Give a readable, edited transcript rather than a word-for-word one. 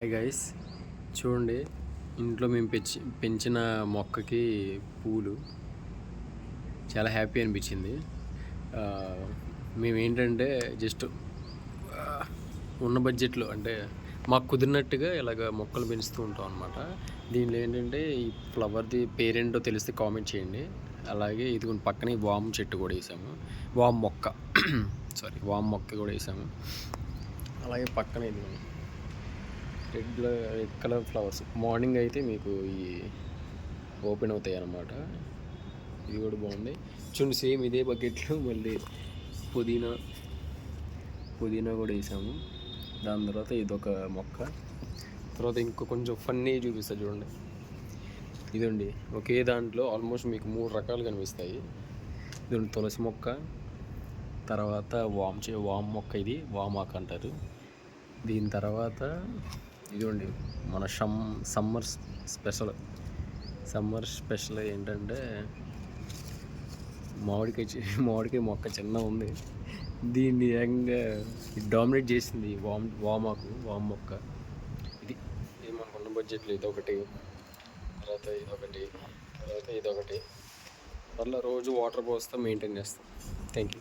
Hi guys, చూడండి ఇంట్లో మేము పెంచిన మొక్కకి పూలు చాలా హ్యాపీ అనిపించింది. మేము ఏంటంటే జస్ట్ ఉన్న బడ్జెట్లో అంటే మాకు కుదిరినట్టుగా ఇలాగ మొక్కలు పెంచుతూ ఉంటాం అనమాట. దీనిలో ఏంటంటే ఈ ఫ్లవర్ది పేరేంటో తెలిస్తే కామెంట్ చేయండి. అలాగే ఇది పక్కనే వామ్ చెట్టు కూడా వేసాము, వామ్ మొక్క వామ్ మొక్క కూడా వేసాము. అలాగే పక్కన ఇది రెడ్ కలర్ ఫ్లవర్స్ మార్నింగ్ అయితే మీకు ఈ ఓపెన్ అవుతాయి అన్నమాట. ఇది కూడా బాగుంది. చూడండి, సేమ్ ఇదే బకెట్లో మళ్ళీ పుదీనా కూడా వేసాము. దాని తర్వాత ఇదొక మొక్క. తర్వాత ఇంకో కొంచెం ఫన్నీ చూపిస్తా చూడండి. ఇదండి ఒకే దాంట్లో ఆల్మోస్ట్ మీకు 3 రకాలు కనిపిస్తాయి. ఇదండి తులసి మొక్క, తర్వాత వామ్ మొక్క, ఇది వామాక్ అంటారు. దీని తర్వాత ఇదిగోండి మన సమ్మర్ స్పెషల్ ఏంటంటే మామిడికాయ మొక్క చిన్న ఉంది. దీన్ని ఏకంగా డామినేట్ చేసింది వామ్ మొక్క. ఇది మనకున్న బడ్జెట్లో ఇదొకటి, తర్వాత ఇదొకటి, తర్వాత ఇదొకటి. అట్లా రోజు వాటర్ పోస్తాం, మెయింటైన్ చేస్తాం. Thank you.